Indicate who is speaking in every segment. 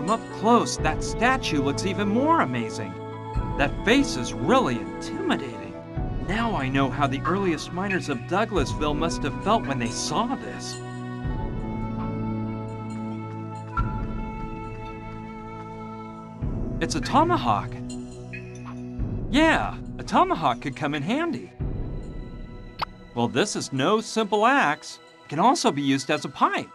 Speaker 1: From up close, that statue looks even more amazing. That face is really intimidating. Now I know how the earliest miners of Douglasville must have felt when they saw this. It's a tomahawk. Yeah, a tomahawk could come in handy. Well, this is no simple axe. It can also be used as a pipe.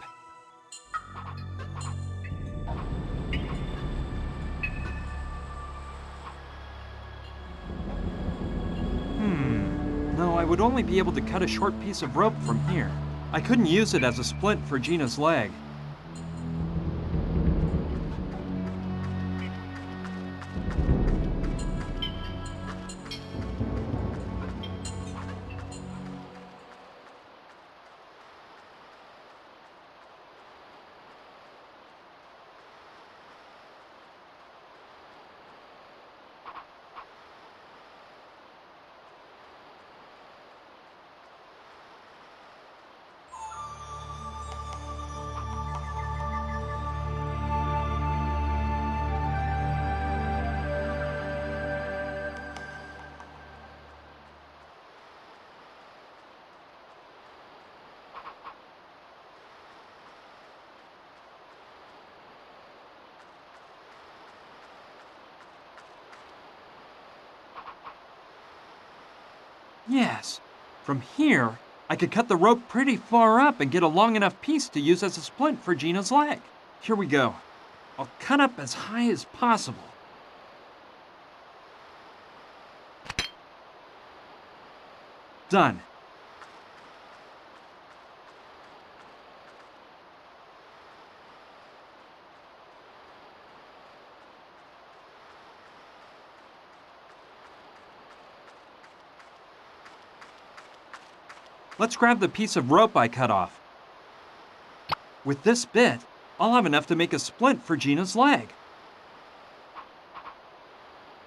Speaker 1: No, I would only be able to cut a short piece of rope from here. I couldn't use it as a splint for Gina's leg. Yes, from here, I could cut the rope pretty far up and get a long enough piece to use as a splint for Gina's leg. Here we go. I'll cut up as high as possible. Done. Let's grab the piece of rope I cut off. With this bit, I'll have enough to make a splint for Gina's leg.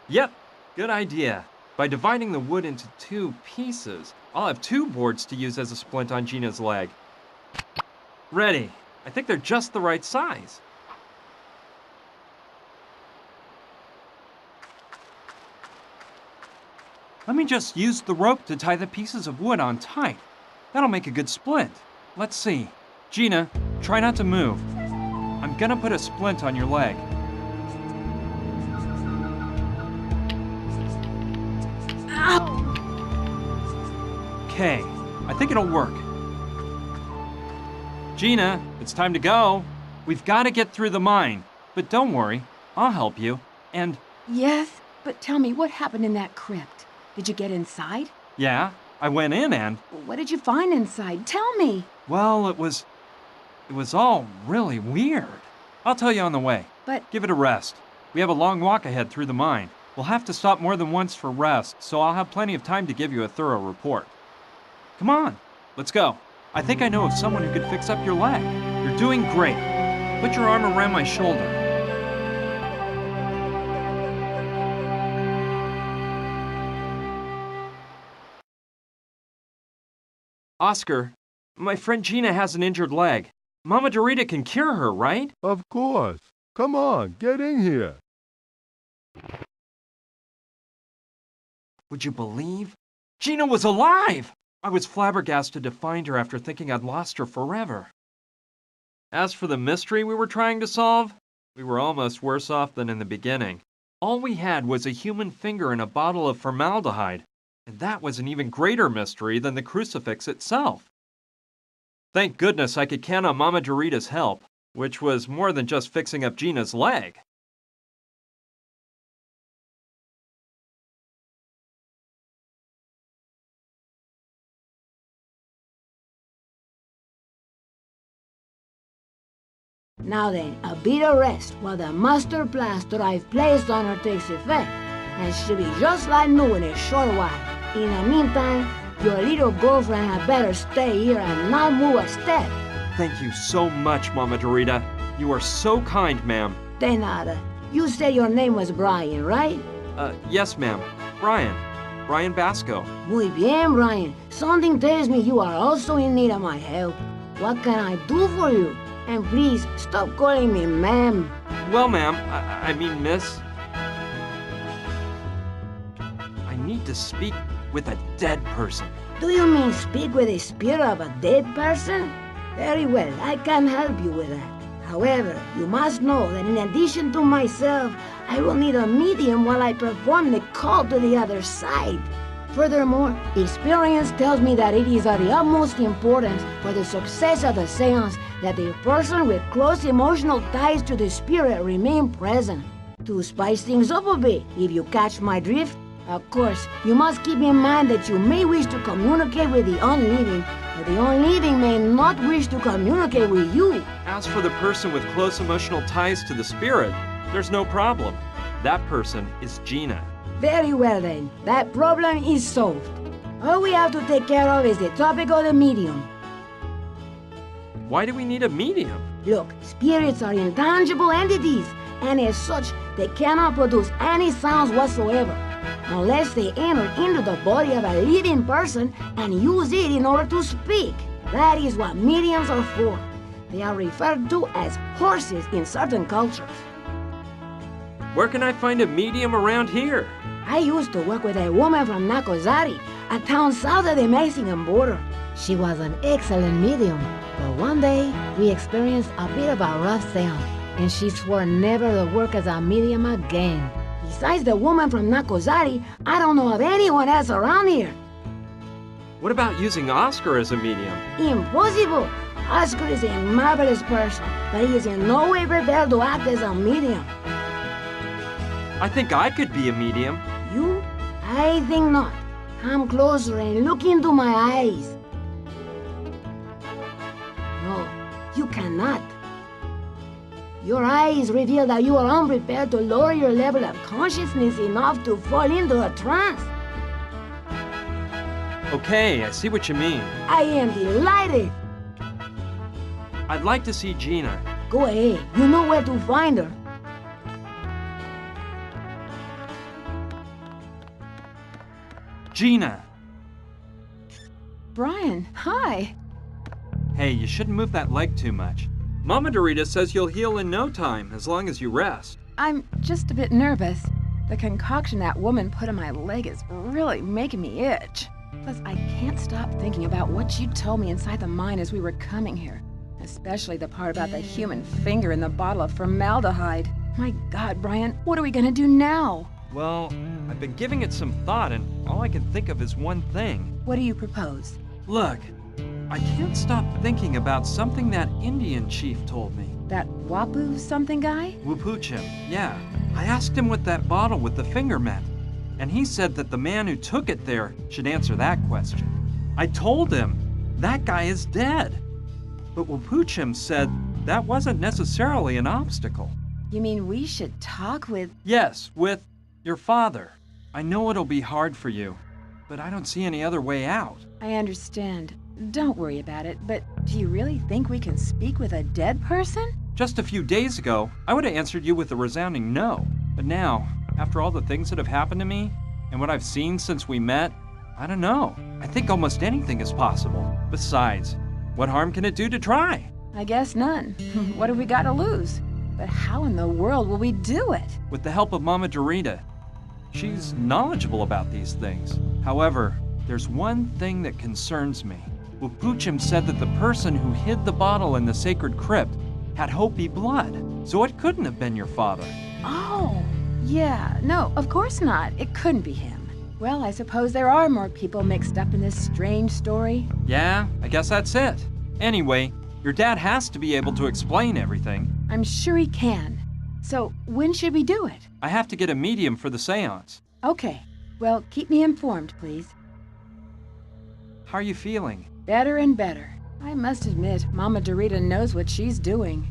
Speaker 1: Yep, good idea. By dividing the wood into 2 pieces, I'll have 2 boards to use as a splint on Gina's leg. Ready. I think they're just the right size. Let me just use the rope to tie the pieces of wood on tight. That'll make a good splint. Let's see. Gina, try not to move. I'm gonna put a splint on your leg.
Speaker 2: Ow!
Speaker 1: Okay, I think it'll work. Gina, it's time to go. We've got to get through the mine. But don't worry, I'll help you. And
Speaker 2: Yes, but tell me, what happened in that crypt? Did you get inside?
Speaker 1: yeah, I went in and,
Speaker 2: What did you find inside? Tell me.
Speaker 1: well, it was all really weird. I'll tell you on the way.
Speaker 2: But
Speaker 1: Give it a rest. We have a long walk ahead through the mine. We'll have to stop more than once for rest, so I'll have plenty of time to give you a thorough report. Come on, let's go. I think I know of someone who could fix up your leg. You're doing great. Put your arm around my shoulder. Oscar, my friend Gina has an injured leg. Mama Dorita can cure her, right?
Speaker 3: Of course. Come on, get in here.
Speaker 1: Would you believe? Gina was alive! I was flabbergasted to find her after thinking I'd lost her forever. As for the mystery we were trying to solve, we were almost worse off than in the beginning. All we had was a human finger in a bottle of formaldehyde, and that was an even greater mystery than the crucifix itself. Thank goodness I could count on Mama Dorita's help, which was more than just fixing up Gina's leg.
Speaker 4: Now then, a bit of rest while the master plaster I've placed on her takes effect, and she'll be just like new in a short while. In the meantime, your little girlfriend had better stay here and not move a step.
Speaker 1: Thank you so much, Mama Dorita. You are so kind, ma'am.
Speaker 4: De nada. You said your name was Brian, right?
Speaker 1: Yes, ma'am. Brian. Brian Basco.
Speaker 4: Muy bien, Brian. Something tells me you are also in need of my help. What can I do for you? And please, stop calling me ma'am.
Speaker 1: Well, ma'am, I mean, miss. I need to speak with a dead person.
Speaker 4: Do you mean speak with the spirit of a dead person? Very well, I can help you with that. However, you must know that in addition to myself, I will need a medium while I perform the call to the other side. Furthermore, experience tells me that it is of the utmost importance for the success of the seance that the person with close emotional ties to the spirit remain present. To spice things up a bit, if you catch my drift, of course, you must keep in mind that you may wish to communicate with the unliving, but the unliving may not wish to communicate with you.
Speaker 1: As for the person with close emotional ties to the spirit, there's no problem. That person is Gina.
Speaker 4: Very well then, that problem is solved. All we have to take care of is the topic of the medium.
Speaker 1: Why do we need a medium?
Speaker 4: Look, spirits are intangible entities, and as such, they cannot produce any sounds whatsoever, unless they enter into the body of a living person and use it in order to speak. That is what mediums are for. They are referred to as horses in certain cultures.
Speaker 1: Where can I find a medium around here?
Speaker 4: I used to work with a woman from Nakozari, a town south of the Mexican border. She was an excellent medium, but one day we experienced a bit of a rough seance, and she swore never to work as a medium again. Besides the woman from Nakozari, I don't know of anyone else around here.
Speaker 1: What about using Oscar as a medium?
Speaker 4: Impossible! Oscar is a marvelous person, but he is in no way prepared to act as a medium.
Speaker 1: I think I could be a medium.
Speaker 4: You? I think not. Come closer and look into my eyes. No, you cannot. Your eyes reveal that you are unprepared to lower your level of consciousness enough to fall into a trance.
Speaker 1: Okay, I see what you mean.
Speaker 4: I am delighted.
Speaker 1: I'd like to see Gina.
Speaker 4: Go ahead. You know where to find her.
Speaker 1: Gina!
Speaker 2: Brian, hi.
Speaker 1: Hey, you shouldn't move that leg too much. Mama Dorita says you'll heal in no time, as long as you rest.
Speaker 2: I'm just a bit nervous. The concoction that woman put in my leg is really making me itch. Plus, I can't stop thinking about what you told me inside the mine as we were coming here. Especially the part about the human finger in the bottle of formaldehyde. My God, Brian, what are we gonna do now?
Speaker 1: Well, I've been giving it some thought, and all I can think of is one thing.
Speaker 2: What do you propose?
Speaker 1: Look, I can't stop thinking about something that Indian chief told me.
Speaker 2: That Wapu something guy?
Speaker 1: Wupuchim, yeah. I asked him what that bottle with the finger meant, and he said that the man who took it there should answer that question. I told him that guy is dead, but Wupuchim said that wasn't necessarily an obstacle.
Speaker 2: You mean we should talk with...
Speaker 1: Yes, with your father. I know it'll be hard for you, but I don't see any other way out.
Speaker 2: I understand. Don't worry about it, but do you really think we can speak with a dead person?
Speaker 1: Just a few days ago, I would have answered you with a resounding no. But now, after all the things that have happened to me, and what I've seen since we met, I don't know. I think almost anything is possible. Besides, what harm can it do to try?
Speaker 2: I guess none. What have we got to lose? But how in the world will we do it?
Speaker 1: With the help of Mama Dorita. She's knowledgeable about these things. However, there's one thing that concerns me. Wupuchim said that the person who hid the bottle in the sacred crypt had Hopi blood, so it couldn't have been your father.
Speaker 2: Oh, yeah. No, of course not. It couldn't be him. Well, I suppose there are more people mixed up in this strange story.
Speaker 1: Yeah, I guess that's it. Anyway, your dad has to be able to explain everything.
Speaker 2: I'm sure he can. So, when should we do it?
Speaker 1: I have to get a medium for the seance.
Speaker 2: Okay. Well, keep me informed, please.
Speaker 1: How are you feeling?
Speaker 2: Better and better. I must admit, Mama Dorita knows what she's doing.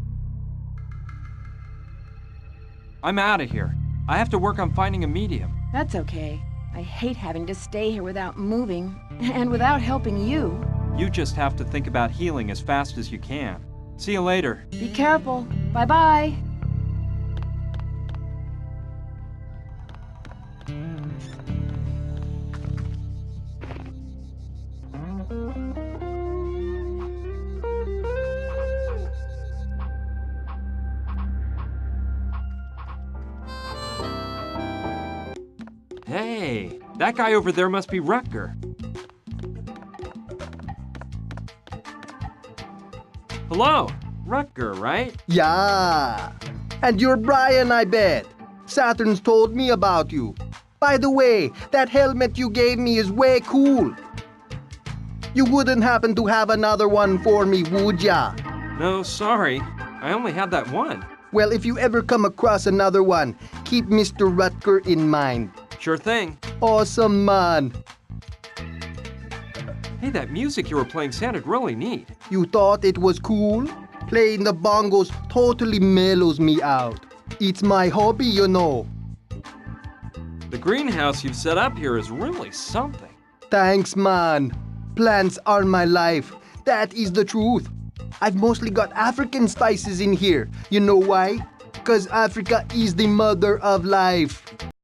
Speaker 1: I'm out of here. I have to work on finding a medium.
Speaker 2: That's okay. I hate having to stay here without moving, and without helping you.
Speaker 1: You just have to think about healing as fast as you can. See you later.
Speaker 2: Be careful. Bye-bye.
Speaker 1: Hey, that guy over there must be Rutger. Hello, Rutger, right?
Speaker 5: Yeah. And you're Brian, I bet. Saturn's told me about you. By the way, that helmet you gave me is way cool. You wouldn't happen to have another one for me, would ya?
Speaker 1: No, sorry. I only had that one.
Speaker 5: Well, if you ever come across another one, keep Mr. Rutger in mind.
Speaker 1: Sure thing.
Speaker 5: Awesome, man.
Speaker 1: Hey, that music you were playing sounded really neat.
Speaker 5: You thought it was cool? Playing the bongos totally mellows me out. It's my hobby, you know.
Speaker 1: The greenhouse you've set up here is really something.
Speaker 5: Thanks, man. Plants are my life. That is the truth. I've mostly got African spices in here. You know why? 'Cause Africa is the mother of life.